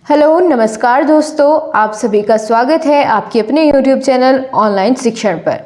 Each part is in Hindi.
हेलो नमस्कार दोस्तों, आप सभी का स्वागत है आपके अपने YouTube चैनल ऑनलाइन शिक्षण पर।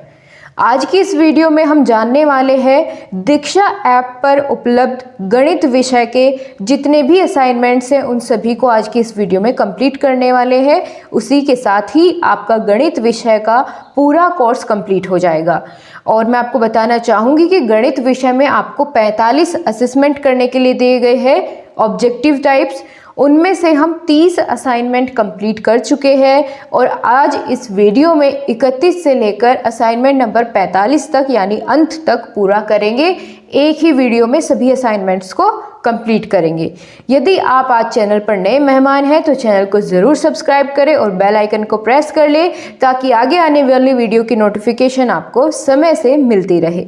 आज की इस वीडियो में हम जानने वाले हैं दीक्षा ऐप पर उपलब्ध गणित विषय के जितने भी असाइनमेंट्स हैं उन सभी को आज की इस वीडियो में कंप्लीट करने वाले हैं। उसी के साथ ही आपका गणित विषय का पूरा कोर्स कंप्लीट हो जाएगा। और मैं आपको बताना चाहूँगी कि गणित विषय में आपको 45 असेसमेंट करने के लिए दिए गए हैं ऑब्जेक्टिव टाइप्स। उनमें से हम 30 असाइनमेंट कंप्लीट कर चुके हैं और आज इस वीडियो में 31 से लेकर असाइनमेंट नंबर 45 तक यानी अंत तक पूरा करेंगे। एक ही वीडियो में सभी असाइनमेंट्स को कंप्लीट करेंगे। यदि आप आज चैनल पर नए मेहमान हैं तो चैनल को ज़रूर सब्सक्राइब करें और बेल आइकन को प्रेस कर लें ताकि आगे आने वाली वीडियो की नोटिफिकेशन आपको समय से मिलती रहे।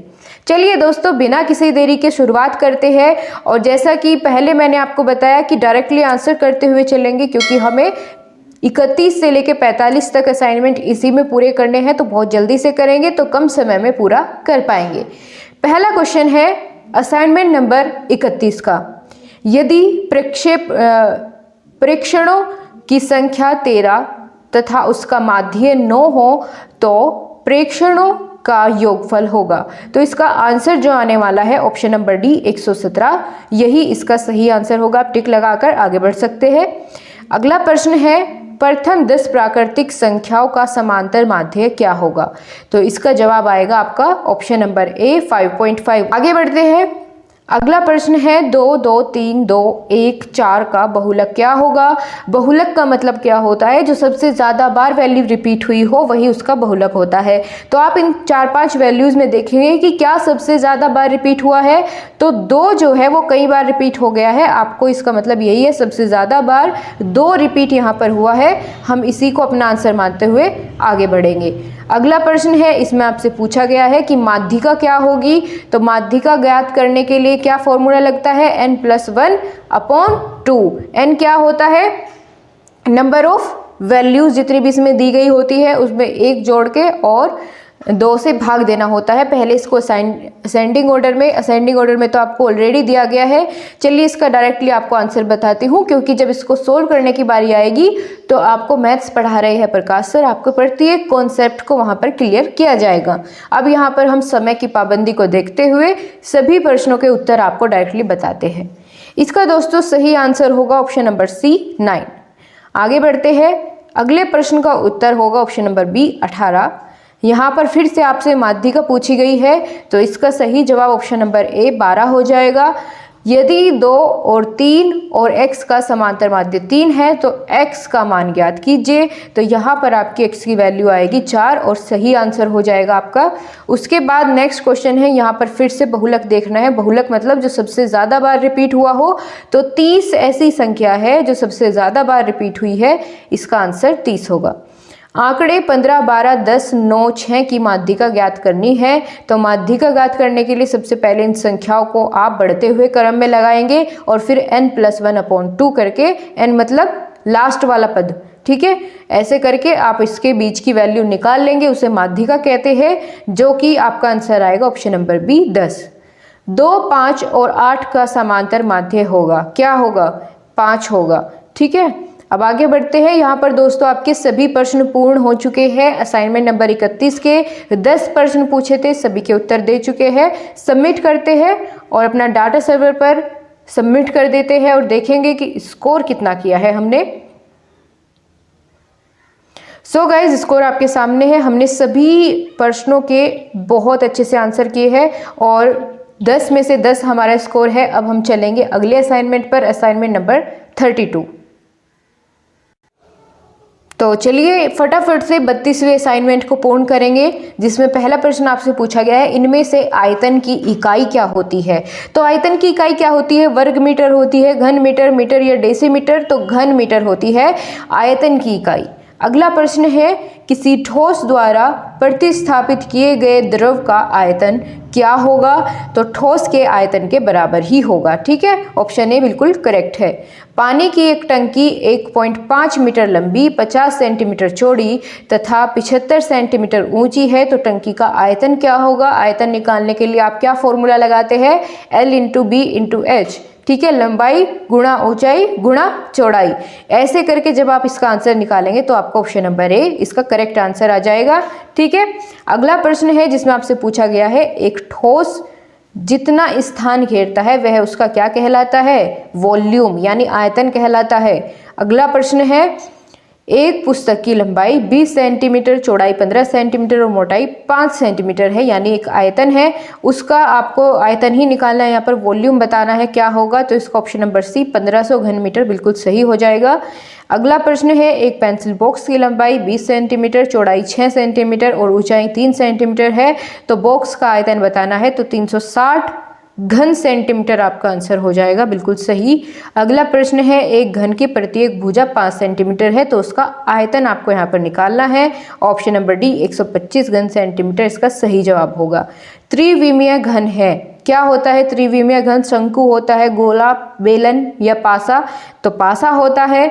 चलिए दोस्तों, बिना किसी देरी के शुरुआत करते हैं। और जैसा कि पहले मैंने आपको बताया कि डायरेक्टली आंसर करते हुए चलेंगे, क्योंकि हमें 31 से लेकर 45 तक असाइनमेंट इसी में पूरे करने हैं, तो बहुत जल्दी से करेंगे तो कम समय में पूरा कर पाएंगे। पहला क्वेश्चन है असाइनमेंट नंबर 31 का। यदि प्रेक्षणों की संख्या 13 तथा उसका माध्य 9 हो तो प्रेक्षणों का योगफल होगा। तो इसका आंसर जो आने वाला है ऑप्शन नंबर डी 117, यही इसका सही आंसर होगा। आप टिक लगाकर आगे बढ़ सकते हैं। अगला प्रश्न है प्रथम 10 प्राकृतिक संख्याओं का समांतर माध्य क्या होगा। तो इसका जवाब आएगा आपका ऑप्शन नंबर ए 5.5। आगे बढ़ते हैं। अगला प्रश्न है 2, 2, 3, 2, 1, 4 का बहुलक क्या होगा। बहुलक का मतलब क्या होता है, जो सबसे ज़्यादा बार वैल्यू रिपीट हुई हो वही उसका बहुलक होता है। तो आप इन 4-5 वैल्यूज़ में देखेंगे कि क्या सबसे ज़्यादा बार रिपीट हुआ है। तो 2 जो है वो कई बार रिपीट हो गया है, आपको इसका मतलब यही है सबसे ज़्यादा बार 2 रिपीट यहाँ पर हुआ है। हम इसी को अपना आंसर मानते हुए आगे बढ़ेंगे। अगला प्रश्न है, इसमें आपसे पूछा गया है कि माध्यिका क्या होगी। तो माध्यिका ज्ञात करने के लिए क्या फॉर्मूला लगता है, n+1/2। n क्या होता है, नंबर ऑफ वैल्यूज जितनी भी इसमें दी गई होती है उसमें 1 जोड़ के और 2 से भाग देना होता है। पहले इसको असेंडिंग ऑर्डर में तो आपको ऑलरेडी दिया गया है। चलिए इसका डायरेक्टली आपको आंसर बताती हूँ, क्योंकि जब इसको सोल्व करने की बारी आएगी तो आपको मैथ्स पढ़ा रहे हैं प्रकाश सर, आपको प्रत्येक कॉन्सेप्ट को वहाँ पर क्लियर किया जाएगा। अब यहाँ पर हम समय की पाबंदी को देखते हुए सभी प्रश्नों के उत्तर आपको डायरेक्टली बताते हैं। इसका दोस्तों सही आंसर होगा ऑप्शन नंबर सी 9। आगे बढ़ते हैं। अगले प्रश्न का उत्तर होगा ऑप्शन नंबर बी 18। यहाँ पर फिर से आपसे माध्यिका पूछी गई है, तो इसका सही जवाब ऑप्शन नंबर ए 12 हो जाएगा। यदि 2 और 3 और x का समांतर माध्य 3 है तो x का मान ज्ञात कीजिए। तो यहाँ पर आपकी x की वैल्यू आएगी 4 और सही आंसर हो जाएगा आपका। उसके बाद नेक्स्ट क्वेश्चन है, यहाँ पर फिर से बहुलक देखना है। बहुलक मतलब जो सबसे ज़्यादा बार रिपीट हुआ हो। तो 30 ऐसी संख्या है जो सबसे ज़्यादा बार रिपीट हुई है, इसका आंसर 30 होगा। आंकड़े 15, 12, 10, 9, 6 की माध्यिका ज्ञात करनी है। तो माध्यिका ज्ञात करने के लिए सबसे पहले इन संख्याओं को आप बढ़ते हुए क्रम में लगाएंगे और फिर n+1/2 करके, n मतलब लास्ट वाला पद, ठीक है। ऐसे करके आप इसके बीच की वैल्यू निकाल लेंगे, उसे माध्यिका कहते हैं, जो कि आपका आंसर आएगा ऑप्शन नंबर बी 10। 2, 5 और 8 का समांतर माध्य होगा, क्या होगा, 5 होगा, ठीक है। अब आगे बढ़ते हैं। यहाँ पर दोस्तों आपके सभी प्रश्न पूर्ण हो चुके हैं। असाइनमेंट नंबर 31 के 10 प्रश्न पूछे थे, सभी के उत्तर दे चुके हैं। सबमिट करते हैं और अपना डाटा सर्वर पर सबमिट कर देते हैं और देखेंगे कि स्कोर कितना किया है हमने। सो गाइज, स्कोर आपके सामने है। हमने सभी प्रश्नों के बहुत अच्छे से आंसर किए हैं और 10 में से 10 हमारा स्कोर है। अब हम चलेंगे अगले असाइनमेंट पर, असाइनमेंट नंबर 32। तो चलिए फटाफट से 32वें असाइनमेंट को पूर्ण करेंगे, जिसमें पहला प्रश्न आपसे पूछा गया है, इनमें से आयतन की इकाई क्या होती है। तो आयतन की इकाई क्या होती है, वर्ग मीटर होती है, घन मीटर, मीटर या डेसीमीटर। तो घन मीटर होती है आयतन की इकाई। अगला प्रश्न है, किसी ठोस द्वारा प्रतिस्थापित किए गए द्रव का आयतन क्या होगा? तो ठोस के आयतन के बराबर ही होगा। ठीक है, ऑप्शन ए बिल्कुल करेक्ट है। पानी की एक टंकी 1.5 मीटर लंबी, 50 सेंटीमीटर चौड़ी तथा 75 सेंटीमीटर ऊंची है, तो टंकी का आयतन क्या होगा? आयतन निकालने के लिए आप क्या फॉर्मूला लगाते हैं? L into B into H. ठीक है, लंबाई गुणा ऊंचाई गुणा चौड़ाई। ऐसे करके जब आप इसका आंसर निकालेंगे तो आपका ऑप्शन नंबर ए इसका करेक्ट आंसर आ जाएगा। ठीक है, अगला प्रश्न है जिसमें आपसे पूछा गया है, एक ठोस जितना स्थान घेरता है वह उसका क्या कहलाता है? वॉल्यूम यानी आयतन कहलाता है। अगला प्रश्न है, एक पुस्तक की लंबाई 20 सेंटीमीटर, चौड़ाई 15 सेंटीमीटर और मोटाई 5 सेंटीमीटर है, यानी एक आयतन है, उसका आपको आयतन ही निकालना है, यहाँ पर वॉल्यूम बताना है क्या होगा? तो इसका ऑप्शन नंबर सी 1500 घन मीटर बिल्कुल सही हो जाएगा। अगला प्रश्न है, एक पेंसिल बॉक्स की लंबाई 20 सेंटीमीटर, चौड़ाई 6 सेंटीमीटर और ऊंचाई 3 सेंटीमीटर है, तो बॉक्स का आयतन बताना है, तो 360 घन सेंटीमीटर आपका आंसर हो जाएगा बिल्कुल सही। अगला प्रश्न है, एक घन की प्रत्येक भुजा 5 सेंटीमीटर है, तो उसका आयतन आपको यहाँ पर निकालना है। ऑप्शन नंबर डी 125 घन सेंटीमीटर इसका सही जवाब होगा। त्रिविमीय घन है, क्या होता है त्रिविमीय घन? शंकु होता है, गोला, बेलन या पासा? तो पासा होता है।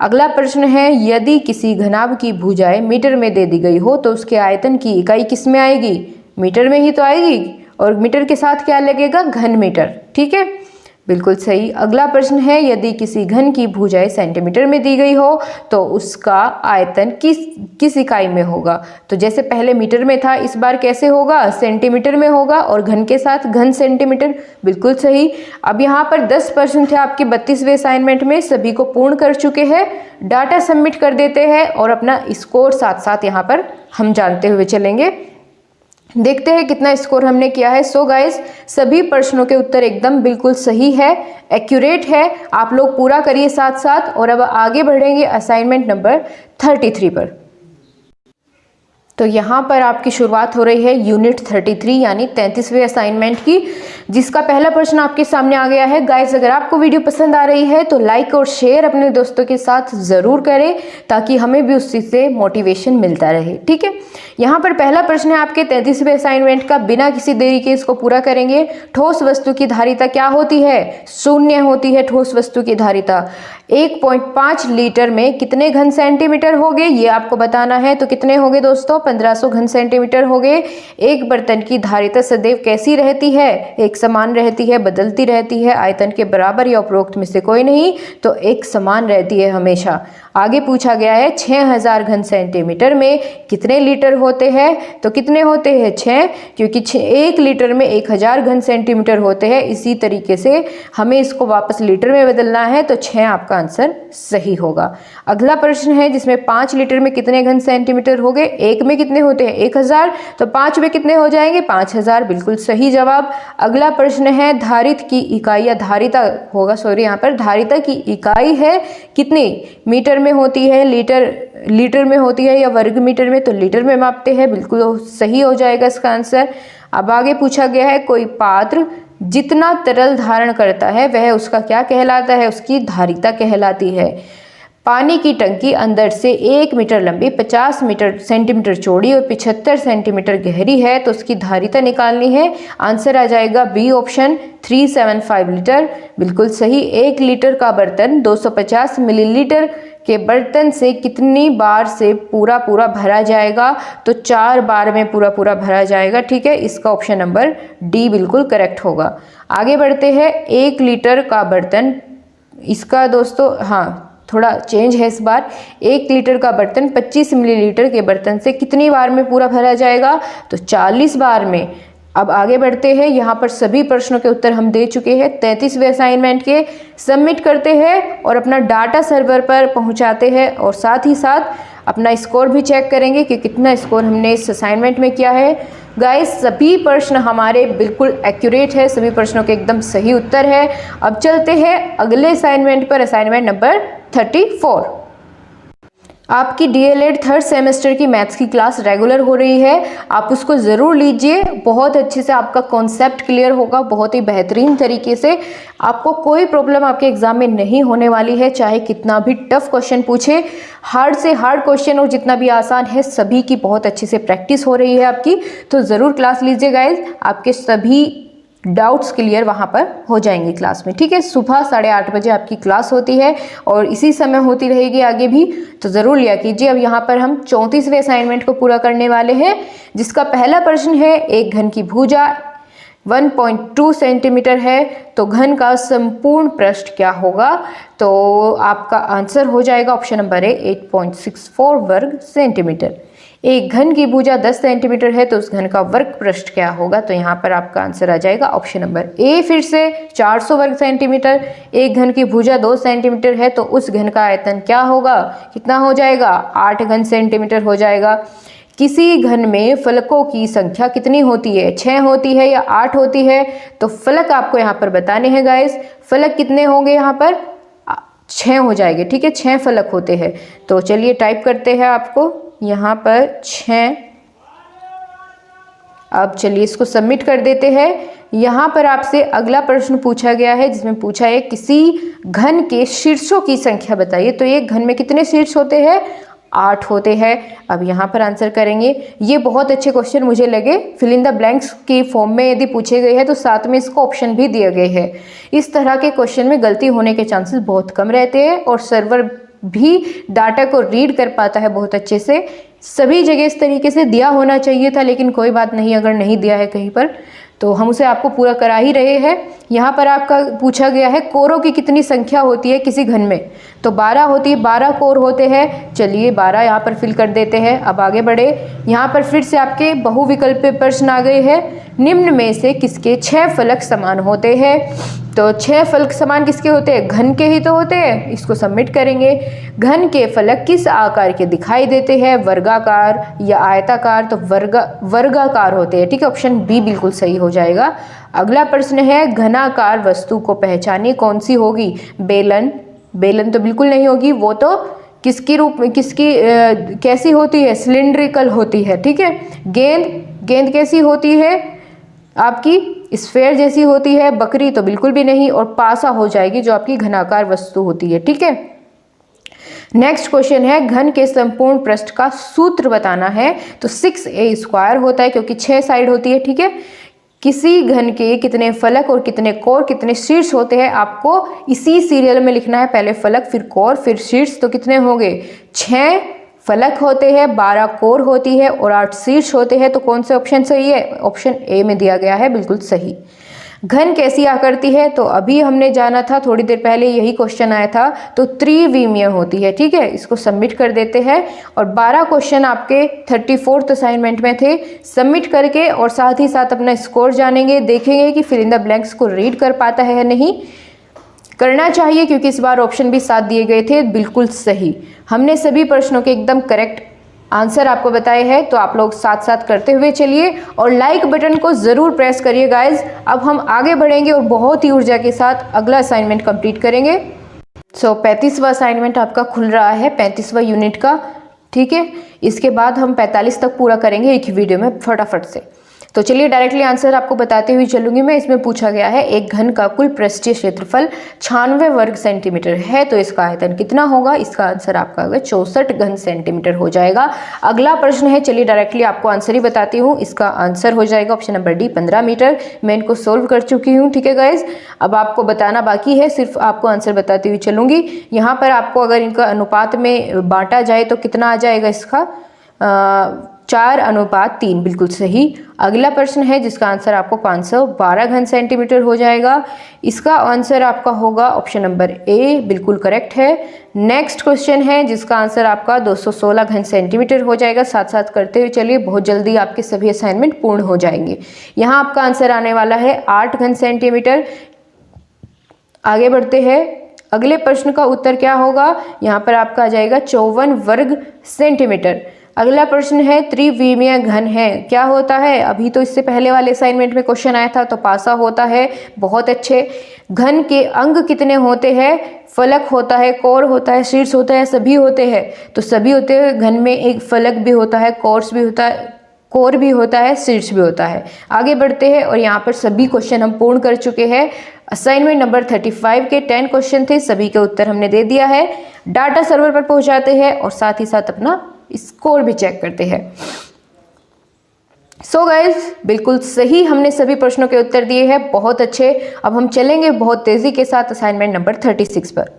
अगला प्रश्न है, यदि किसी घनाभ की भुजाएं मीटर में दे दी गई हो तो उसके आयतन की इकाई किस में आएगी? मीटर में ही तो आएगी, और मीटर के साथ क्या लगेगा? घन मीटर। ठीक है, बिल्कुल सही। अगला प्रश्न है, यदि किसी घन की भुजाएं सेंटीमीटर में दी गई हो तो उसका आयतन किस इकाई में होगा? तो जैसे पहले मीटर में था, इस बार कैसे होगा? सेंटीमीटर में होगा, और घन के साथ घन सेंटीमीटर। बिल्कुल सही। अब यहाँ पर 10 प्रश्न थे आपके 32वें असाइनमेंट में, सभी को पूर्ण कर चुके हैं। डाटा सबमिट कर देते हैं और अपना स्कोर साथ साथ यहाँ पर हम जानते हुए चलेंगे। देखते हैं कितना स्कोर हमने किया है। सो गाइस, सभी प्रश्नों के उत्तर एकदम बिल्कुल सही है, एक्यूरेट है। आप लोग पूरा करिए साथ साथ, और अब आगे बढ़ेंगे असाइनमेंट नंबर 33 पर। तो यहाँ पर आपकी शुरुआत हो रही है यूनिट 33 यानी 33वें असाइनमेंट की, जिसका पहला प्रश्न आपके सामने आ गया है। गाइस, अगर आपको वीडियो पसंद आ रही है तो लाइक और शेयर अपने दोस्तों के साथ ज़रूर करें, ताकि हमें भी उस चीज़ से मोटिवेशन मिलता रहे। ठीक है, यहाँ पर पहला प्रश्न है आपके 33वें असाइनमेंट का, बिना किसी देरी के इसको पूरा करेंगे। ठोस वस्तु की धारिता क्या होती है? 0 होती है ठोस वस्तु की धारिता। 1.5 लीटर में कितने घन सेंटीमीटर हो गए, ये आपको बताना है। तो कितने हो गए दोस्तों? 1500 घन सेंटीमीटर हो गए। एक बर्तन की धारिता सदैव कैसी रहती है? एक समान रहती है, बदलती रहती है, आयतन के बराबर या उपरोक्त में से कोई नहीं, तो एक समान रहती है हमेशा। आगे पूछा गया है 6000 घन सेंटीमीटर में कितने लीटर होते हैं? तो कितने होते हैं? 6, क्योंकि 1 लीटर में 1000 घन सेंटीमीटर होते हैं। इसी तरीके से हमें इसको वापस लीटर में बदलना है, तो 6 आपका आंसर सही होगा। अगला प्रश्न है जिसमें 5 लीटर में कितने घन सेंटीमीटर हो गए? 1 में कितने होते हैं? 1000, तो 5 में कितने हो जाएंगे? 5000, बिल्कुल सही जवाब। अगला प्रश्न है, धारित की इकाई या धारिता होगा, सॉरी, यहाँ पर धारिता की इकाई है कितनी? मीटर में होती है, लीटर में होती है या वर्ग मीटर में? तो लीटर में मापते हैं, बिल्कुल सही हो जाएगा इसका आंसर। अब आगे पूछा गया है, कोई पात्र जितना तरल धारण करता है वह उसका क्या कहलाता है? उसकी धारिता कहलाती है। पानी की टंकी अंदर से 1 मीटर लंबी, 50 सेंटीमीटर चौड़ी और 75 सेंटीमीटर गहरी है, तो उसकी धारिता निकालनी है। आंसर आ जाएगा बी ऑप्शन 375 लीटर, बिल्कुल सही। 1 लीटर का बर्तन 250 मिलीलीटर के बर्तन से कितनी बार से पूरा भरा जाएगा? तो 4 बार में पूरा भरा जाएगा। ठीक है, इसका ऑप्शन नंबर डी बिल्कुल करेक्ट होगा। आगे बढ़ते हैं, 1 लीटर का बर्तन, इसका दोस्तों हाँ थोड़ा चेंज है इस बार। 1 लीटर का बर्तन 25 मिलीलीटर के बर्तन से कितनी बार में पूरा भरा जाएगा? तो 40 बार में। अब आगे बढ़ते हैं, यहाँ पर सभी प्रश्नों के उत्तर हम दे चुके हैं 33वें असाइनमेंट के। सबमिट करते हैं और अपना डाटा सर्वर पर पहुँचाते हैं, और साथ ही साथ अपना स्कोर भी चेक करेंगे कि कितना स्कोर हमने इस असाइनमेंट में किया है। गाइस, सभी प्रश्न हमारे बिल्कुल एक्यूरेट है, सभी प्रश्नों के एकदम सही उत्तर है। अब चलते हैं अगले असाइनमेंट पर, असाइनमेंट नंबर 34। आपकी डीएलएड थर्ड सेमेस्टर की मैथ्स की क्लास रेगुलर हो रही है, आप उसको ज़रूर लीजिए। बहुत अच्छे से आपका कॉन्सेप्ट क्लियर होगा, बहुत ही बेहतरीन तरीके से। आपको कोई प्रॉब्लम आपके एग्जाम में नहीं होने वाली है, चाहे कितना भी टफ क्वेश्चन पूछे। हार्ड से हार्ड क्वेश्चन और जितना भी आसान है सभी की बहुत अच्छे से प्रैक्टिस हो रही है आपकी। तो ज़रूर क्लास लीजिए गाइज, आपके सभी डाउट्स क्लियर वहाँ पर हो जाएंगे क्लास में, ठीक है। सुबह 8:30 बजे आपकी क्लास होती है और इसी समय होती रहेगी आगे भी, तो ज़रूर लिया कीजिए। अब यहाँ पर हम 34वें असाइनमेंट को पूरा करने वाले हैं, जिसका पहला प्रश्न है एक घन की भुजा 1.2 सेंटीमीटर है, तो घन का संपूर्ण पृष्ठ क्या होगा। तो आपका आंसर हो जाएगा ऑप्शन नंबर ए 8.64 वर्ग सेंटीमीटर। एक घन की भुजा 10 सेंटीमीटर है, तो उस घन का वर्ग पृष्ठ क्या होगा। तो यहाँ पर आपका आंसर आ जाएगा ऑप्शन नंबर ए फिर से 400 वर्ग सेंटीमीटर। एक घन की भुजा 2 सेंटीमीटर है, तो उस घन का आयतन क्या होगा, कितना हो जाएगा, 8 घन सेंटीमीटर हो जाएगा। किसी घन में फलकों की संख्या कितनी होती है, 6 होती है या 8 होती है। तो फलक आपको यहाँ पर बताने हैं गाइस, फलक कितने होंगे यहाँ पर, 6 हो जाएंगे, ठीक है, 6 फलक होते हैं। तो चलिए टाइप करते हैं आपको यहाँ पर 6। अब चलिए इसको सबमिट कर देते हैं। यहाँ पर आपसे अगला प्रश्न पूछा गया है, जिसमें पूछा है किसी घन के शीर्षों की संख्या बताइए। तो एक घन में कितने शीर्ष होते हैं, 8 होते हैं। अब यहाँ पर आंसर करेंगे। ये बहुत अच्छे क्वेश्चन मुझे लगे, फिल इन द ब्लैंक्स की फॉर्म में यदि पूछे गए हैं तो साथ में इसको ऑप्शन भी दिए गए हैं। इस तरह के क्वेश्चन में गलती होने के चांसेस बहुत कम रहते हैं और सर्वर भी डाटा को रीड कर पाता है बहुत अच्छे से। सभी जगह इस तरीके से दिया होना चाहिए था, लेकिन कोई बात नहीं, अगर नहीं दिया है कहीं पर तो हम उसे आपको पूरा करा ही रहे हैं। यहाँ पर आपका पूछा गया है कोरों की कितनी संख्या होती है किसी घन में, तो 12 होती है, 12 कोर होते हैं। चलिए 12 यहाँ पर फिल कर देते हैं। अब आगे बढ़े, यहाँ पर फिर से आपके बहुविकल्पीय प्रश्न आ गए हैं। निम्न में से किसके 6 फलक समान होते हैं। तो 6 फलक समान किसके होते हैं, घन के ही तो होते हैं। इसको सबमिट करेंगे। घन के फलक किस आकार के दिखाई देते हैं, वर्गाकार या आयताकार। तो वर्गाकार होते हैं, ठीक है, ऑप्शन बी बिल्कुल सही हो जाएगा। अगला प्रश्न है घनाकार वस्तु को पहचानिए, कौन सी होगी। बेलन, बेलन तो बिल्कुल नहीं होगी, वो तो किसकी रूप में कैसी होती है, सिलिंड्रिकल होती है, ठीक है। गेंद, गेंद कैसी होती है आपकी, स्फेयर जैसी होती है। बकरी तो बिल्कुल भी नहीं, और पासा हो जाएगी जो आपकी घनाकार वस्तु होती है, ठीक है। नेक्स्ट क्वेश्चन है घन के संपूर्ण पृष्ठ का सूत्र बताना है। तो 6a² होता है, क्योंकि 6 साइड होती है, ठीक है। किसी घन के कितने फलक और कितने कोर, कितने शीर्ष होते हैं, आपको इसी सीरियल में लिखना है। पहले फलक, फिर कोर, फिर शीर्ष। तो कितने होंगे, 6 फलक होते हैं, 12 कोर होती है और 8 शीर्ष होते हैं। तो कौन से ऑप्शन सही है, ऑप्शन ए में दिया गया है, बिल्कुल सही। घन कैसी आकृति है, तो अभी हमने जाना था, थोड़ी देर पहले यही क्वेश्चन आया था। तो त्रिविमीय होती है, ठीक है। इसको सबमिट कर देते हैं। और 12 क्वेश्चन आपके 34th असाइनमेंट में थे। सबमिट करके और साथ ही साथ अपना स्कोर जानेंगे, देखेंगे कि फिल इन द ब्लैंक्स को रीड कर पाता है या नहीं। करना चाहिए, क्योंकि इस बार ऑप्शन भी साथ दिए गए थे, बिल्कुल सही। हमने सभी प्रश्नों के एकदम करेक्ट आंसर आपको बताए हैं, तो आप लोग साथ साथ करते हुए चलिए और लाइक बटन को ज़रूर प्रेस करिए गाइज। अब हम आगे बढ़ेंगे और बहुत ही ऊर्जा के साथ अगला असाइनमेंट कंप्लीट करेंगे। 35वां असाइनमेंट आपका खुल रहा है, 35वां यूनिट का, ठीक है। इसके बाद हम 45 तक पूरा करेंगे एक वीडियो में फटाफट से। तो चलिए डायरेक्टली आंसर आपको बताते हुए चलूंगी मैं। इसमें पूछा गया है एक घन का कुल पृष्ठीय क्षेत्रफल 96 वर्ग सेंटीमीटर है, तो इसका आयतन कितना होगा। इसका आंसर आपका 64 घन सेंटीमीटर हो जाएगा। अगला प्रश्न है, चलिए डायरेक्टली आपको आंसर ही बताती हूँ। इसका आंसर हो जाएगा ऑप्शन नंबर डी 15 मीटर। मैं इनको सोल्व कर चुकी हूँ, ठीक है गाइज। अब आपको बताना बाकी है, सिर्फ आपको आंसर बताती हुई चलूंगी। यहाँ पर आपको अगर इनका अनुपात में बांटा जाए तो कितना आ जाएगा इसका, 4:3, बिल्कुल सही। अगला प्रश्न है जिसका आंसर आपको 512 घन सेंटीमीटर हो जाएगा। इसका आंसर आपका होगा ऑप्शन नंबर ए, बिल्कुल करेक्ट है। नेक्स्ट क्वेश्चन है जिसका आंसर आपका 216 घन सेंटीमीटर हो जाएगा। साथ साथ करते हुए चलिए, बहुत जल्दी आपके सभी असाइनमेंट पूर्ण हो जाएंगे। यहाँ आपका आंसर आने वाला है 8 घन सेंटीमीटर। आगे बढ़ते हैं, अगले प्रश्न का उत्तर क्या होगा। यहाँ पर आपका आ जाएगा 54 वर्ग सेंटीमीटर। अगला प्रश्न है त्रिविमीय घन है, क्या होता है? अभी तो इससे पहले वाले असाइनमेंट में क्वेश्चन आया था, तो पासा होता है, बहुत अच्छे। घन के अंग कितने होते हैं? फलक होता है, कोर होता है, शीर्ष होता है, सभी होते हैं। तो सभी होते हैं, घन में एक फलक भी होता है, कोर्स भी होता है, कोर भी होता है, शीर्ष भी होता है। आगे बढ़ते हैं और यहाँ पर सभी क्वेश्चन हम पूर्ण कर चुके हैं। असाइनमेंट नंबर 35 के 10 क्वेश्चन थे, सभी के उत्तर हमने दे दिया है। डाटा सर्वर पर पहुंचाते हैं और साथ ही साथ अपना स्कोर भी चेक करते हैं। सो गाइज, बिल्कुल सही हमने सभी प्रश्नों के उत्तर दिए हैं, बहुत अच्छे। अब हम चलेंगे बहुत तेजी के साथ असाइनमेंट नंबर 36 पर।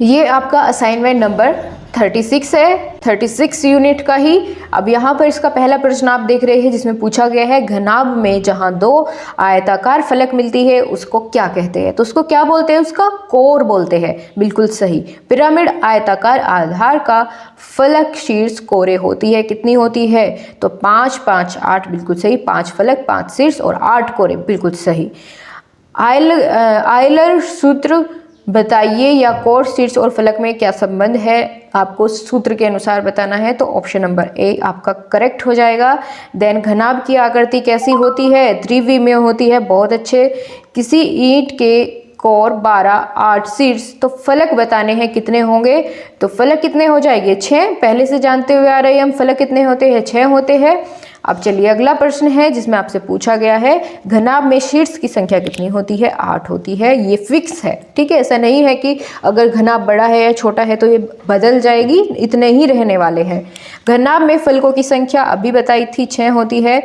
ये आपका असाइनमेंट नंबर 36 है, 36 यूनिट का ही। अब यहाँ पर इसका पहला प्रश्न आप देख रहे हैं, जिसमें पूछा गया है घनाभ में जहाँ दो आयताकार फलक मिलती है उसको क्या कहते हैं? तो उसको क्या बोलते हैं? उसका कोर बोलते हैं, बिल्कुल सही। पिरामिड आयताकार आधार का फलक शीर्ष कोरे होती है, कितनी होती है? तो 5 5 8, बिल्कुल सही। 5 फलक, 5 शीर्ष और 8 कोरे, बिल्कुल सही। आयलर सूत्र बताइए, या कोर, शीर्ष और फलक में क्या संबंध है? आपको सूत्र के अनुसार बताना है, तो ऑप्शन नंबर ए आपका करेक्ट हो जाएगा। देन घनाभ की आकृति कैसी होती है? त्रिविमीय होती है, बहुत अच्छे। किसी ईंट के कोर 12, 8 शीर्ष, तो फलक बताने हैं कितने होंगे? तो फलक कितने हो जाएंगे? 6। पहले से जानते हुए आ रहे हैं हम, फलक कितने होते हैं? 6 होते हैं। अब चलिए अगला प्रश्न है, जिसमें आपसे पूछा गया है घनाभ में शीर्ष की संख्या कितनी होती है? 8 होती है। ये फिक्स है, ठीक है, ऐसा नहीं है कि अगर घनाभ बड़ा है या छोटा है तो ये बदल जाएगी, इतने ही रहने वाले हैं। घनाभ में फलकों की संख्या अभी बताई थी, 6 होती है।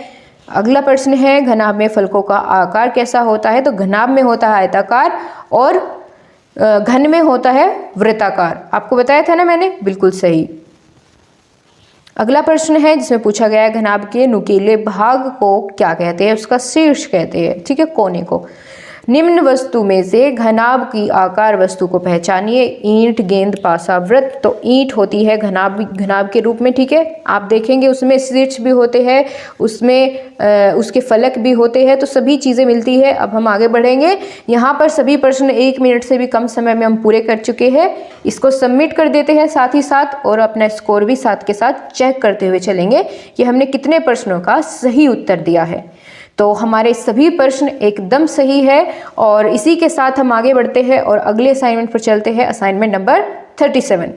अगला प्रश्न है घनाभ में फलकों का आकार कैसा होता है? तो घनाभ में होता है आयताकार और घन में होता है वृत्ताकार। आपको बताया था ना मैंने, बिल्कुल सही। अगला प्रश्न है, जिसमें पूछा गया है घनाभ के नुकीले भाग को क्या कहते हैं? उसका शीर्ष कहते हैं, ठीक है, कोने को। निम्न वस्तु में से घनाभ की आकार वस्तु को पहचानिए। ईंट, गेंद, पासा, वृत्त। तो ईंट होती है घनाभ के रूप में, ठीक है। आप देखेंगे उसमें शीर्ष भी होते हैं, उसमें उसके फलक भी होते हैं, तो सभी चीज़ें मिलती है। अब हम आगे बढ़ेंगे। यहाँ पर सभी प्रश्न 1 मिनट से भी कम समय में हम पूरे कर चुके हैं। इसको सबमिट कर देते हैं साथ ही साथ, और अपना स्कोर भी साथ के साथ चेक करते हुए चलेंगे कि हमने कितने प्रश्नों का सही उत्तर दिया है। तो हमारे सभी प्रश्न एकदम सही है, और इसी के साथ हम आगे बढ़ते हैं और अगले असाइनमेंट पर चलते हैं, assignment number 37।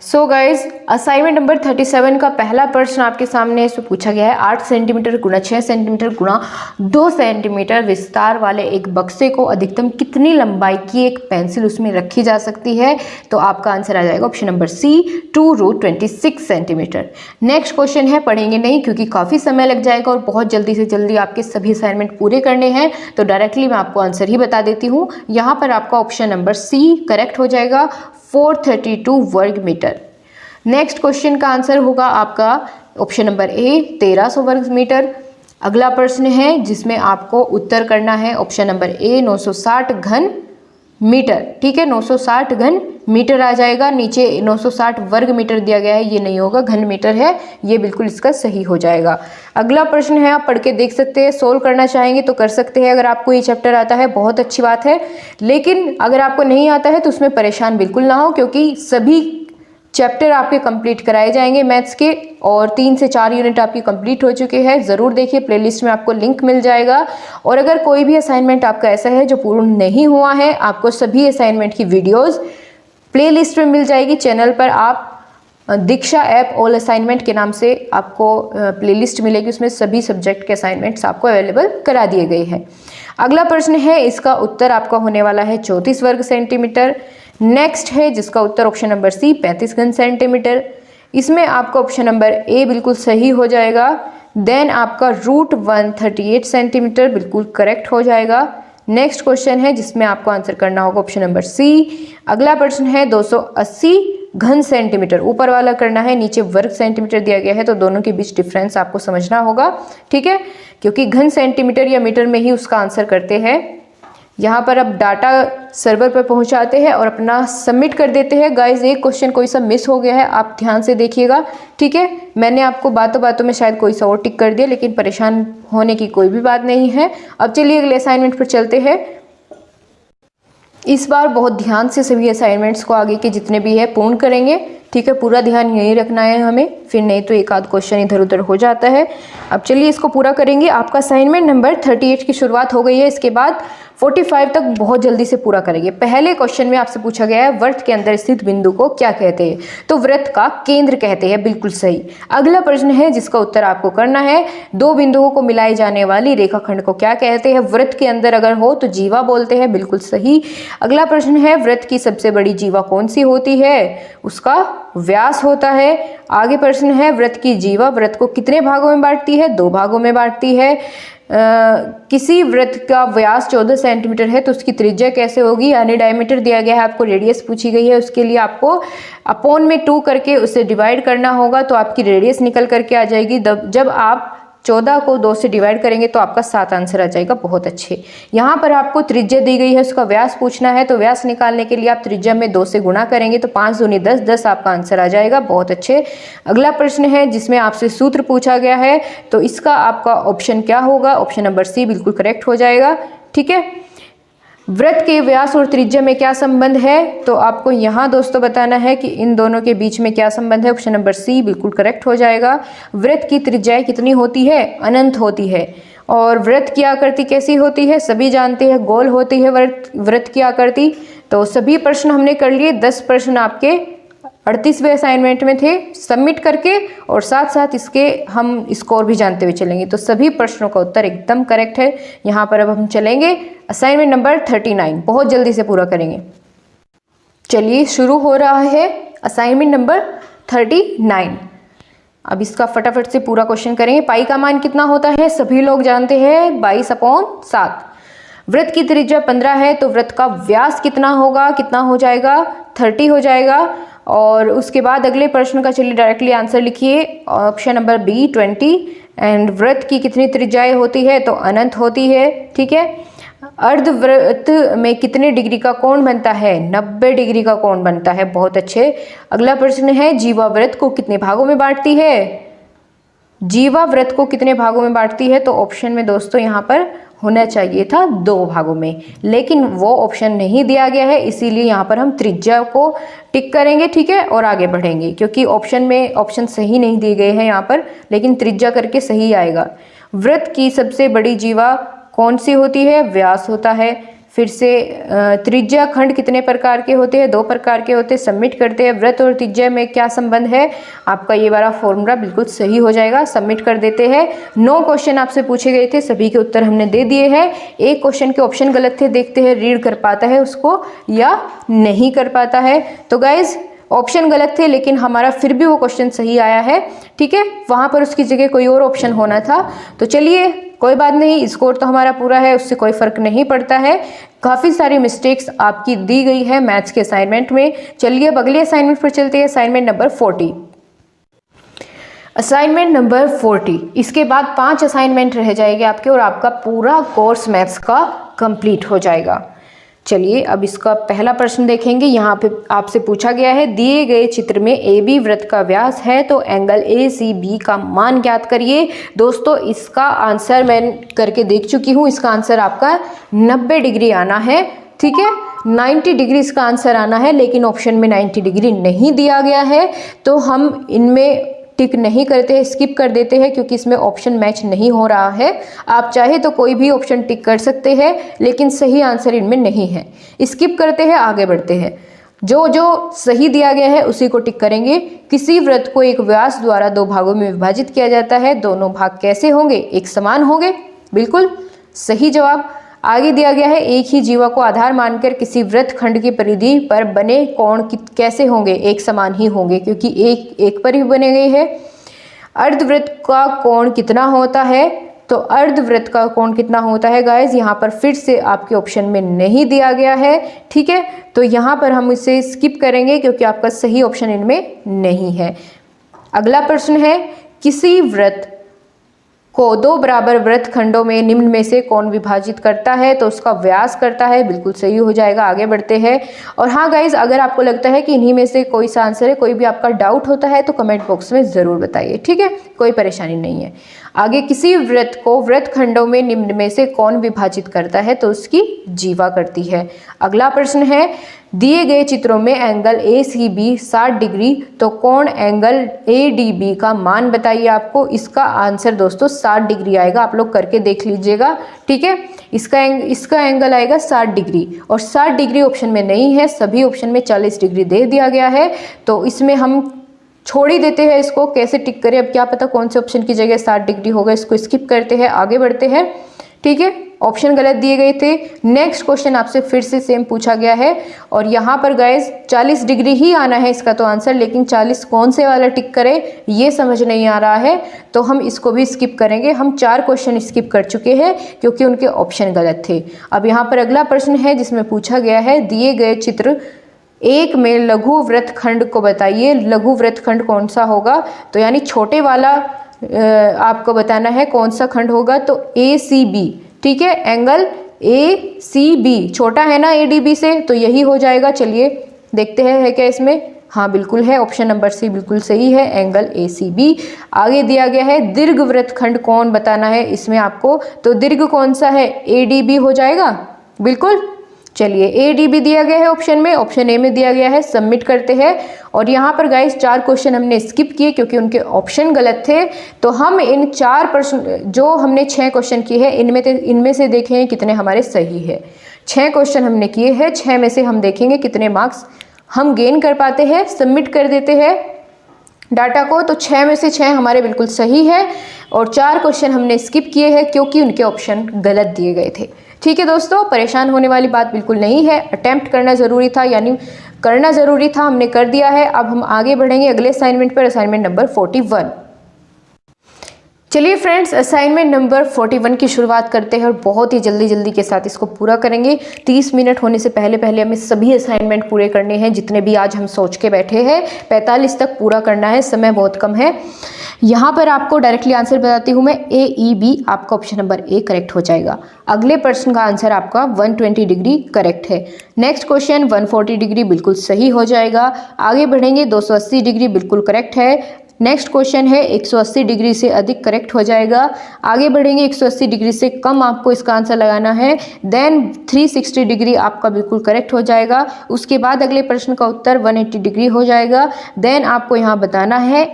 So guys, assignment number 37 का पहला प्रश्न आपके सामने इसमें पूछा गया है 8 सेंटीमीटर गुणा 6 सेंटीमीटर गुणा 2 सेंटीमीटर विस्तार वाले एक बक्से को अधिकतम कितनी लंबाई की एक पेंसिल उसमें रखी जा सकती है? तो आपका आंसर आ जाएगा option number C, 2√26 centimetre. Next question है, पढ़ेंगे नहीं क्योंकि काफ़ी समय लग जाएगा और बहुत जल्दी से जल्दी आपके सभी असाइनमेंट पूरे करने हैं, तो डायरेक्टली मैं आपको आंसर ही बता देती हूँ। यहाँ पर आपका ऑप्शन नंबर सी करेक्ट हो जाएगा, 432 वर्ग मीटर। नेक्स्ट क्वेश्चन का आंसर होगा आपका ऑप्शन नंबर ए, 1300 वर्ग मीटर। अगला प्रश्न है जिसमें आपको उत्तर करना है ऑप्शन नंबर ए, 960 घन मीटर, ठीक है, 960 घन मीटर आ जाएगा। नीचे 960 वर्ग मीटर दिया गया है, ये नहीं होगा, घन मीटर है, ये बिल्कुल इसका सही हो जाएगा। अगला प्रश्न है, आप पढ़ के देख सकते हैं, सोल्व करना चाहेंगे तो कर सकते हैं। अगर आपको ये चैप्टर आता है बहुत अच्छी बात है, लेकिन अगर आपको नहीं आता है तो उसमें परेशान बिल्कुल ना हो, क्योंकि सभी चैप्टर आपके कंप्लीट कराए जाएंगे मैथ्स के, और 3 से 4 यूनिट आपकी कंप्लीट हो चुके हैं। ज़रूर देखिए, प्लेलिस्ट में आपको लिंक मिल जाएगा। और अगर कोई भी असाइनमेंट आपका ऐसा है जो पूर्ण नहीं हुआ है, आपको सभी असाइनमेंट की वीडियोस प्लेलिस्ट में मिल जाएगी चैनल पर। आप दीक्षा ऐप ऑल असाइनमेंट के नाम से आपको प्लेलिस्ट मिलेगी, उसमें सभी सब्जेक्ट के असाइनमेंट्स आपको अवेलेबल करा दिए गए हैं। अगला प्रश्न है, इसका उत्तर आपका होने वाला है 34 वर्ग सेंटीमीटर। नेक्स्ट है जिसका उत्तर ऑप्शन नंबर सी, 35 घन सेंटीमीटर। इसमें आपका ऑप्शन नंबर ए बिल्कुल सही हो जाएगा। देन आपका √138 सेंटीमीटर बिल्कुल करेक्ट हो जाएगा। नेक्स्ट क्वेश्चन है जिसमें आपको आंसर करना होगा ऑप्शन नंबर सी। अगला प्रश्न है 280 घन सेंटीमीटर, ऊपर वाला करना है, नीचे वर्ग सेंटीमीटर दिया गया है, तो दोनों के बीच डिफरेंस आपको समझना होगा, ठीक है, क्योंकि घन सेंटीमीटर या मीटर में ही उसका आंसर करते हैं। यहाँ पर अब डाटा सर्वर पर पहुँचाते हैं और अपना सबमिट कर देते हैं। गाइज, एक क्वेश्चन कोई सा मिस हो गया है, आप ध्यान से देखिएगा, ठीक है। मैंने आपको बातों बातों में शायद कोई सा और टिक कर दिया, लेकिन परेशान होने की कोई भी बात नहीं है। अब चलिए अगले असाइनमेंट पर चलते हैं। इस बार बहुत ध्यान से सभी असाइनमेंट्स को आगे के जितने भी है पूर्ण करेंगे, ठीक है, पूरा ध्यान यही रखना है हमें, फिर नहीं तो एक आध क्वेश्चन इधर उधर हो जाता है। अब चलिए इसको पूरा करेंगे। आपका असाइनमेंट नंबर 38 की शुरुआत हो गई है, इसके बाद 45 तक बहुत जल्दी से पूरा करेंगे। पहले क्वेश्चन में आपसे पूछा गया है वृत्त के अंदर स्थित बिंदु को क्या कहते हैं, तो वृत्त का केंद्र कहते हैं, बिल्कुल सही। अगला प्रश्न है जिसका उत्तर आपको करना है, दो बिंदुओं को मिलाई जाने वाली रेखाखंड को क्या कहते हैं, वृत्त के अंदर अगर हो तो जीवा बोलते हैं, बिल्कुल सही। अगला प्रश्न है वृत्त की सबसे बड़ी जीवा कौन सी होती है, उसका व्यास होता है। आगे प्रश्न है वृत्त की जीवा वृत्त को कितने भागों में बांटती है, 2 भागों में बांटती है। किसी वृत्त का व्यास 14 सेंटीमीटर है तो उसकी त्रिज्या कैसे होगी, यानी डायमीटर दिया गया है आपको, रेडियस पूछी गई है, उसके लिए आपको अपॉन में 2 करके उसे डिवाइड करना होगा तो आपकी रेडियस निकल करके आ जाएगी। जब आप 14 को 2 से डिवाइड करेंगे तो आपका 7 आंसर आ जाएगा, बहुत अच्छे। यहाँ पर आपको त्रिज्या दी गई है, उसका व्यास पूछना है, तो व्यास निकालने के लिए आप त्रिज्या में 2 से गुणा करेंगे तो 5 दूनी 10, 10 आपका आंसर आ जाएगा, बहुत अच्छे। अगला प्रश्न है जिसमें आपसे सूत्र पूछा गया है, तो इसका आपका ऑप्शन क्या होगा, ऑप्शन नंबर सी बिल्कुल करेक्ट हो जाएगा, ठीक है। वृत्त के व्यास और त्रिज्या में क्या संबंध है, तो आपको यहाँ दोस्तों बताना है कि इन दोनों के बीच में क्या संबंध है, ऑप्शन नंबर सी बिल्कुल करेक्ट हो जाएगा। वृत्त की त्रिज्याएं कितनी होती है, अनंत होती है। और वृत्त की आकृति कैसी होती है, सभी जानते हैं, गोल होती है वृत्त की आकृति। तो सभी प्रश्न हमने कर लिए, 10 प्रश्न आपके 38वें असाइनमेंट में थे, सबमिट करके और साथ साथ इसके हम स्कोर भी जानते हुए चलेंगे। तो सभी प्रश्नों का उत्तर एकदम करेक्ट है। यहाँ पर अब हम चलेंगे असाइनमेंट नंबर 39, बहुत जल्दी से पूरा करेंगे। चलिए शुरू हो रहा है असाइनमेंट नंबर 39। अब इसका फटाफट से पूरा क्वेश्चन करेंगे। पाई का मान कितना होता है, सभी लोग जानते हैं, 22/7। वृत्त की त्रिज्या 15 है तो वृत्त का व्यास कितना होगा, कितना हो जाएगा, 30 हो जाएगा। और उसके बाद अगले प्रश्न का चलिए डायरेक्टली आंसर लिखिए, ऑप्शन नंबर बी 20। एंड वृत्त की कितनी त्रिज्याएं होती है, तो अनंत होती है, ठीक है। अर्धवृत्त में कितने डिग्री का कोण बनता है, 90 डिग्री का कोण बनता है, बहुत अच्छे। अगला प्रश्न है जीवा वृत्त को कितने भागों में बांटती है, जीवा वृत्त को कितने भागों में बांटती है, तो ऑप्शन में दोस्तों यहाँ पर होना चाहिए था 2 भागों में, लेकिन वो ऑप्शन नहीं दिया गया है, इसीलिए यहाँ पर हम त्रिज्या को टिक करेंगे, ठीक है, और आगे बढ़ेंगे, क्योंकि ऑप्शन में ऑप्शन सही नहीं दिए गए हैं यहाँ पर, लेकिन त्रिज्या करके सही आएगा। वृत्त की सबसे बड़ी जीवा कौन सी होती है, व्यास होता है। फिर से त्रिज्या खंड कितने प्रकार के होते हैं, 2 प्रकार के होते हैं, सबमिट करते हैं। वृत्त और त्रिज्या में क्या संबंध है, आपका ये वाला फॉर्मूला बिल्कुल सही हो जाएगा, सबमिट कर देते हैं। 9 क्वेश्चन आपसे पूछे गए थे, सभी के उत्तर हमने दे दिए हैं। एक क्वेश्चन के ऑप्शन गलत थे, देखते हैं रीड कर पाता है उसको या नहीं कर पाता है। तो गाइज ऑप्शन गलत थे लेकिन हमारा फिर भी वो क्वेश्चन सही आया है, ठीक है, वहाँ पर उसकी जगह कोई और ऑप्शन होना था। तो चलिए कोई बात नहीं, स्कोर तो हमारा पूरा है, उससे कोई फर्क नहीं पड़ता है। काफ़ी सारी मिस्टेक्स आपकी दी गई है मैथ्स के असाइनमेंट में। चलिए अब अगले असाइनमेंट पर चलते हैं, असाइनमेंट नंबर 40। असाइनमेंट नंबर 40, इसके बाद 5 असाइनमेंट रह जाएंगे आपके और आपका पूरा कोर्स मैथ्स का कंप्लीट हो जाएगा। चलिए अब इसका पहला प्रश्न देखेंगे। यहाँ पे आपसे पूछा गया है, दिए गए चित्र में AB वृत्त का व्यास है तो एंगल ACB का मान ज्ञात करिए। दोस्तों इसका आंसर मैं करके देख चुकी हूँ, इसका आंसर आपका 90 डिग्री आना है, ठीक है, 90 डिग्री इसका आंसर आना है, लेकिन ऑप्शन में 90 डिग्री नहीं दिया गया है तो हम इनमें टिक नहीं करते हैं, स्किप कर देते हैं, क्योंकि इसमें ऑप्शन मैच नहीं हो रहा है। आप चाहे तो कोई भी ऑप्शन टिक कर सकते हैं, लेकिन सही आंसर इनमें नहीं है, स्किप करते हैं, आगे बढ़ते हैं। जो जो सही दिया गया है उसी को टिक करेंगे। किसी वृत्त को एक व्यास द्वारा 2 भागों में विभाजित किया जाता है, दोनों भाग कैसे होंगे, एक समान होंगे, बिल्कुल सही जवाब। आगे दिया गया है, एक ही जीवा को आधार मानकर किसी वृत्त खंड की परिधि पर बने कोण कैसे होंगे, एक समान ही होंगे, क्योंकि एक पर ही बने गए हैं। अर्धवृत्त का कोण कितना होता है, तो अर्धवृत्त का कोण कितना होता है गाइस, यहाँ पर फिर से आपके ऑप्शन में नहीं दिया गया है, ठीक है, तो यहाँ पर हम इसे स्किप करेंगे क्योंकि आपका सही ऑप्शन इनमें नहीं है। अगला प्रश्न है, किसी वृत्त को 2 बराबर वृत्त खंडों में निम्न में से कौन विभाजित करता है, तो उसका व्यास करता है, बिल्कुल सही हो जाएगा। आगे बढ़ते हैं। और हाँ गाइज, अगर आपको लगता है कि इन्हीं में से कोई सा आंसर है, कोई भी आपका डाउट होता है तो कमेंट बॉक्स में ज़रूर बताइए, ठीक है, कोई परेशानी नहीं है। आगे, किसी वृत्त को वृत्त खंडों में निम्न में से कौन विभाजित करता है, तो उसकी जीवा करती है। अगला प्रश्न है, दिए गए चित्रों में एंगल ACB 60 डिग्री, तो कोण एंगल ADB का मान बताइए आपको। इसका आंसर दोस्तों 60 डिग्री आएगा, आप लोग करके देख लीजिएगा, ठीक है। इसका एंगल आएगा 60 डिग्री, और 60 डिग्री ऑप्शन में नहीं है, सभी ऑप्शन में 40 डिग्री दे दिया गया है, तो इसमें हम छोड़ ही देते हैं इसको। कैसे टिक करें, अब क्या पता कौन से ऑप्शन की जगह 60 डिग्री होगा, इसको स्किप करते हैं, आगे बढ़ते हैं, ठीक है। ऑप्शन गलत दिए गए थे। नेक्स्ट क्वेश्चन आपसे फिर से सेम पूछा गया है, और यहाँ पर गाइस 40 डिग्री ही आना है इसका तो आंसर, लेकिन 40 कौन से वाला टिक करें ये समझ नहीं आ रहा है, तो हम इसको भी स्किप करेंगे। हम 4 क्वेश्चन स्किप कर चुके हैं क्योंकि उनके ऑप्शन गलत थे। अब यहाँ पर अगला प्रश्न है जिसमें पूछा गया है, दिए गए चित्र 1 में लघु वृत्तखंड को बताइए। लघु वृत्तखंड कौन सा होगा, तो यानी छोटे वाला आपको बताना है कौन सा खंड होगा, तो ACB, ठीक है। एंगल ACB छोटा है ना ADB से, तो यही हो जाएगा। चलिए देखते हैं है क्या इसमें, हाँ बिल्कुल है, ऑप्शन नंबर C बिल्कुल सही है, एंगल ACB। आगे दिया गया है दीर्घ वृत्तखंड कौन बताना है इसमें आपको, तो दीर्घ कौन सा है, ADB हो जाएगा, बिल्कुल। चलिए ADB दिया गया है ऑप्शन में, ऑप्शन A में दिया गया है, सबमिट करते हैं। और यहाँ पर गाइस 4 क्वेश्चन हमने स्किप किए क्योंकि उनके ऑप्शन गलत थे, तो हम इन 4 प्रश्न जो हमने 6 क्वेश्चन किए हैं इनमें से देखें कितने हमारे सही है। 6 क्वेश्चन हमने किए हैं, 6 में से हम देखेंगे कितने मार्क्स हम गेन कर पाते हैं। सबमिट कर देते हैं डाटा को, तो 6 में से 6 हमारे बिल्कुल सही है, और 4 क्वेश्चन हमने स्किप किए हैं क्योंकि उनके ऑप्शन गलत दिए गए थे, ठीक है दोस्तों। परेशान होने वाली बात बिल्कुल नहीं है, अटेम्प्ट करना ज़रूरी था, यानी करना ज़रूरी था, हमने कर दिया है। अब हम आगे बढ़ेंगे अगले असाइनमेंट पर, असाइनमेंट नंबर 41। चलिए फ्रेंड्स, असाइनमेंट नंबर 41 की शुरुआत करते हैं और बहुत ही जल्दी के साथ इसको पूरा करेंगे। 30 मिनट होने से पहले हमें सभी असाइनमेंट पूरे करने हैं, जितने भी आज हम सोच के बैठे हैं। 45 तक पूरा करना है, समय बहुत कम है। यहाँ पर आपको डायरेक्टली आंसर बताती हूँ मैं, AEB आपका ऑप्शन नंबर A करेक्ट हो जाएगा। अगले प्रश्न का आंसर आपका 120 डिग्री करेक्ट है। नेक्स्ट क्वेश्चन 140 डिग्री बिल्कुल सही हो जाएगा। आगे बढ़ेंगे, 280 डिग्री बिल्कुल करेक्ट है। नेक्स्ट क्वेश्चन है 180 डिग्री से अधिक करेक्ट हो जाएगा। आगे बढ़ेंगे, 180 डिग्री से कम आपको इसका आंसर लगाना है। देन 360 डिग्री आपका बिल्कुल करेक्ट हो जाएगा। उसके बाद अगले प्रश्न का उत्तर 180 डिग्री हो जाएगा। देन आपको यहाँ बताना है,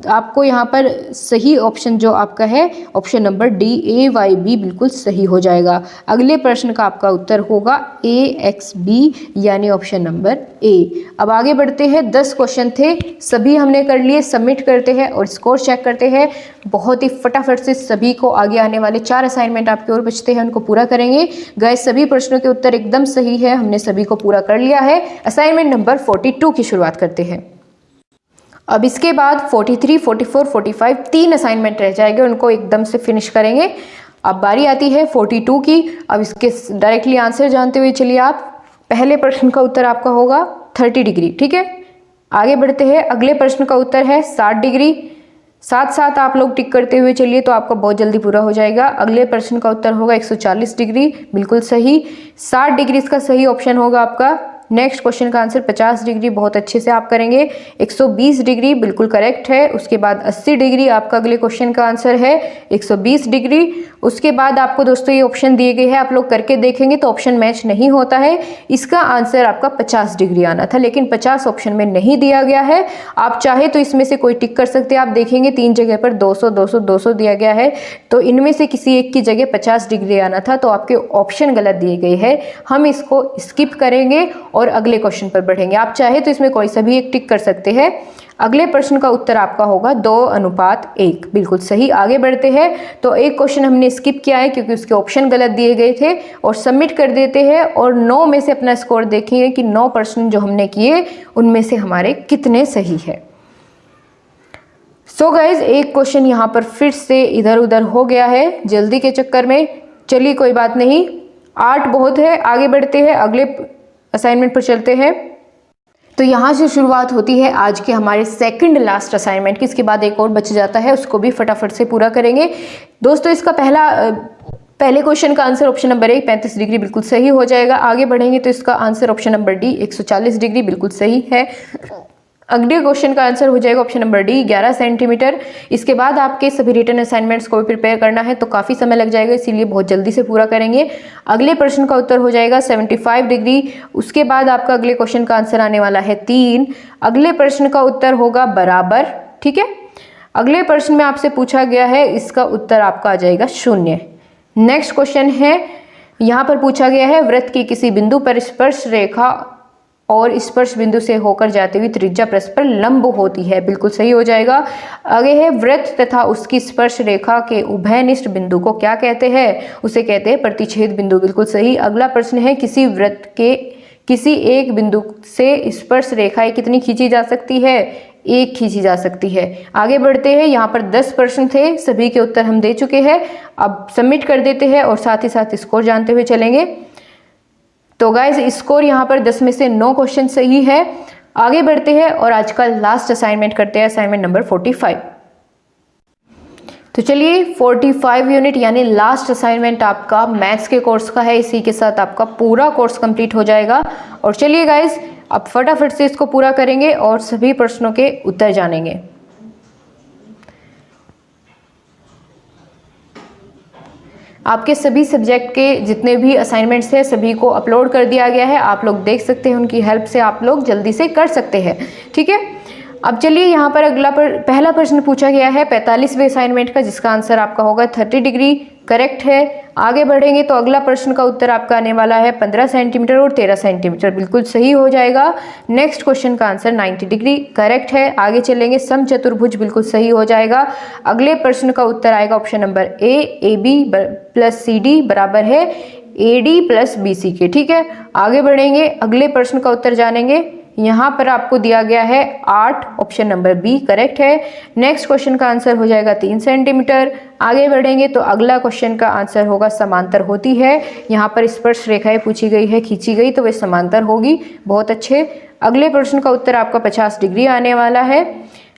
आपको यहाँ पर सही ऑप्शन जो आपका है ऑप्शन नंबर D AYB बिल्कुल सही हो जाएगा। अगले प्रश्न का आपका उत्तर होगा AXB यानी ऑप्शन नंबर A। अब आगे बढ़ते हैं, 10 क्वेश्चन थे, सभी हमने कर लिए। सबमिट करते हैं और स्कोर चेक करते हैं। बहुत ही फटाफट से सभी को आगे आने वाले 4 असाइनमेंट आपके और बचते हैं, उनको पूरा करेंगे। गाइस सभी प्रश्नों के उत्तर एकदम सही है, हमने सभी को पूरा कर लिया है। असाइनमेंट नंबर 42 की शुरुआत करते हैं। अब इसके बाद 43, 44, 45 3 असाइनमेंट रह जाएंगे, उनको एकदम से फिनिश करेंगे। अब बारी आती है 42 की। अब इसके डायरेक्टली आंसर जानते हुए चलिए आप, पहले प्रश्न का उत्तर आपका होगा 30 डिग्री, ठीक है। आगे बढ़ते हैं, अगले प्रश्न का उत्तर है 60 डिग्री। साथ साथ आप लोग टिक करते हुए चलिए तो आपका बहुत जल्दी पूरा हो जाएगा। अगले प्रश्न का उत्तर होगा 140 डिग्री, बिल्कुल सही। 60 डिग्री इसका सही ऑप्शन होगा आपका। नेक्स्ट क्वेश्चन का आंसर 50 डिग्री बहुत अच्छे से आप करेंगे। 120 डिग्री बिल्कुल करेक्ट है। उसके बाद 80 डिग्री आपका अगले क्वेश्चन का आंसर है। 120 डिग्री। उसके बाद आपको दोस्तों ये ऑप्शन दिए गए हैं, आप लोग करके देखेंगे तो ऑप्शन मैच नहीं होता है। इसका आंसर आपका 50 डिग्री आना था, लेकिन 50 ऑप्शन में नहीं दिया गया है। आप चाहे तो इसमें से कोई टिक कर सकते हैं। आप देखेंगे 3 जगह पर 200 200 200 दिया गया है, तो इनमें से किसी एक की जगह 50 डिग्री आना था, तो आपके ऑप्शन गलत दिए गए हैं। हम इसको स्किप करेंगे और अगले क्वेश्चन पर बढ़ेंगे। आप चाहे तो इसमें कोई सा भी एक टिक कर सकते हैं। अगले प्रश्न का उत्तर आपका होगा 2:1, बिल्कुल सही। आगे बढ़ते हैं, तो एक क्वेश्चन हमने स्किप किया है क्योंकि उसके ऑप्शन गलत दिए गए थे, और सबमिट कर देते हैं। और 9 में से अपना स्कोर देखेंगे कि 9 प्रश्न जो हमने किए उनमें से हमारे कितने सही है। सो गाइज, एक क्वेश्चन यहाँ पर फिर से इधर उधर हो गया है जल्दी के चक्कर में। चलिए कोई बात नहीं, 8 बहुत है। आगे बढ़ते हैं, अगले असाइनमेंट पर चलते हैं। तो यहाँ से शुरुआत होती है आज के हमारे सेकंड लास्ट असाइनमेंट की। इसके बाद एक और बच जाता है, उसको भी फटाफट से पूरा करेंगे। दोस्तों इसका पहले क्वेश्चन का आंसर ऑप्शन नंबर 1 35 डिग्री बिल्कुल सही हो जाएगा। आगे बढ़ेंगे तो इसका answer option number D 140 degree बिल्कुल सही है। अगले क्वेश्चन का आंसर हो जाएगा ऑप्शन नंबर डी 11 सेंटीमीटर। इसके बाद आपके सभी रिटन असाइनमेंट्स को भी प्रिपेयर करना है तो काफ़ी समय लग जाएगा, इसीलिए बहुत जल्दी से पूरा करेंगे। अगले प्रश्न का उत्तर हो जाएगा 75 डिग्री। उसके बाद आपका अगले क्वेश्चन का आंसर आने वाला है 3। अगले प्रश्न का उत्तर होगा बराबर। ठीक है, अगले प्रश्न में आपसे पूछा गया है, इसका उत्तर आपका आ जाएगा 0। नेक्स्ट क्वेश्चन है, यहाँ पर पूछा गया है वृत्त की किसी बिंदु पर स्पर्श रेखा और स्पर्श बिंदु से होकर जाती हुई त्रिज्या परस्पर लंब होती है। बिल्कुल सही हो जाएगा। आगे है वृत्त तथा उसकी स्पर्श रेखा के उभयनिष्ठ बिंदु को क्या कहते हैं? उसे कहते हैं प्रतिच्छेद बिंदु। बिल्कुल सही। अगला प्रश्न है किसी वृत्त के किसी एक बिंदु से स्पर्श रेखाएं कितनी खींची जा सकती है? 1 खींची जा सकती है। आगे बढ़ते हैं, यहाँ पर 10 प्रश्न थे, सभी के उत्तर हम दे चुके हैं। अब सबमिट कर देते हैं और साथ ही साथ स्कोर जानते हुए चलेंगे। तो गाइज स्कोर यहाँ पर 10 में से 9 क्वेश्चन सही है। आगे बढ़ते हैं और आज का लास्ट असाइनमेंट करते हैं, असाइनमेंट नंबर 45। तो चलिए 45 यूनिट यानी लास्ट असाइनमेंट आपका मैथ्स के कोर्स का है। इसी के साथ आपका पूरा कोर्स कंप्लीट हो जाएगा। और चलिए गाइज अब फटाफट से इसको पूरा करेंगे और सभी प्रश्नों के उत्तर जानेंगे। आपके सभी सब्जेक्ट के जितने भी असाइनमेंट्स हैं सभी को अपलोड कर दिया गया है, आप लोग देख सकते हैं। उनकी हेल्प से आप लोग जल्दी से कर सकते हैं। ठीक है, अब चलिए यहाँ पर पहला प्रश्न पूछा गया है 45वें असाइनमेंट का, जिसका आंसर आपका होगा 30 डिग्री। करेक्ट है। आगे बढ़ेंगे तो अगला प्रश्न का उत्तर आपका आने वाला है 15 सेंटीमीटर और 13 सेंटीमीटर। बिल्कुल सही हो जाएगा। नेक्स्ट क्वेश्चन का आंसर 90 डिग्री। करेक्ट है। आगे चलेंगे, समचतुर्भुज बिल्कुल सही हो जाएगा। अगले प्रश्न का उत्तर आएगा option number A, AB plus CD बराबर है AD प्लस BC के। ठीक है, आगे बढ़ेंगे, अगले प्रश्न का उत्तर जानेंगे। यहाँ पर आपको दिया गया है 8, ऑप्शन नंबर बी करेक्ट है। नेक्स्ट क्वेश्चन का आंसर हो जाएगा 3 सेंटीमीटर। आगे बढ़ेंगे तो अगला क्वेश्चन का आंसर होगा समांतर होती है। यहाँ पर स्पर्श रेखाएं पूछी गई है, खींची गई तो वे समांतर होगी। बहुत अच्छे। अगले प्रश्न का उत्तर आपका 50 डिग्री आने वाला है।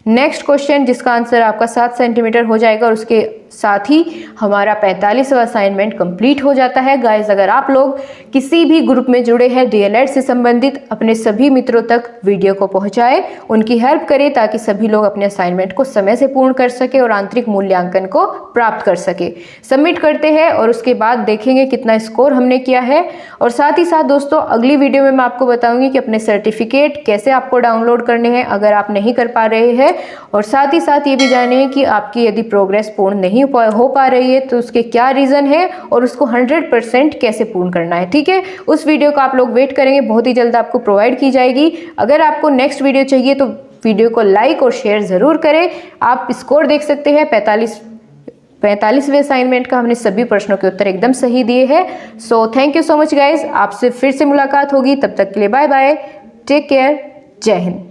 नेक्स्ट क्वेश्चन जिसका आंसर आपका 7 सेंटीमीटर हो जाएगा और उसके साथ ही हमारा 45वां असाइनमेंट कंप्लीट हो जाता है। गाइस अगर आप लोग किसी भी ग्रुप में जुड़े हैं DLED से संबंधित, अपने सभी मित्रों तक वीडियो को पहुंचाएं, उनकी हेल्प करें ताकि सभी लोग अपने असाइनमेंट को समय से पूर्ण कर सके और आंतरिक मूल्यांकन को प्राप्त कर सके। सबमिट करते हैं और उसके बाद देखेंगे कितना स्कोर हमने किया है। और साथ ही साथ दोस्तों अगली वीडियो में मैं आपको बताऊंगी कि अपने सर्टिफिकेट कैसे आपको डाउनलोड करने हैं अगर आप नहीं कर पा रहे हैं। और साथ ही साथ ये भी जानें कि आपकी यदि प्रोग्रेस पूर्ण नहीं हो पा रही है तो उसके क्या रीज़न है और उसको 100% कैसे पूर्ण करना है। ठीक है, उस वीडियो का आप लोग वेट करेंगे, बहुत ही जल्द आपको प्रोवाइड की जाएगी। अगर आपको नेक्स्ट वीडियो चाहिए तो वीडियो को लाइक और शेयर ज़रूर करें। आप स्कोर देख सकते हैं 45वें असाइनमेंट का हमने सभी प्रश्नों के उत्तर एकदम सही दिए हैं। So thank you so much guys. आपसे फिर से मुलाकात होगी, तब तक के लिए बाय बाय, टेक केयर, जय हिंद।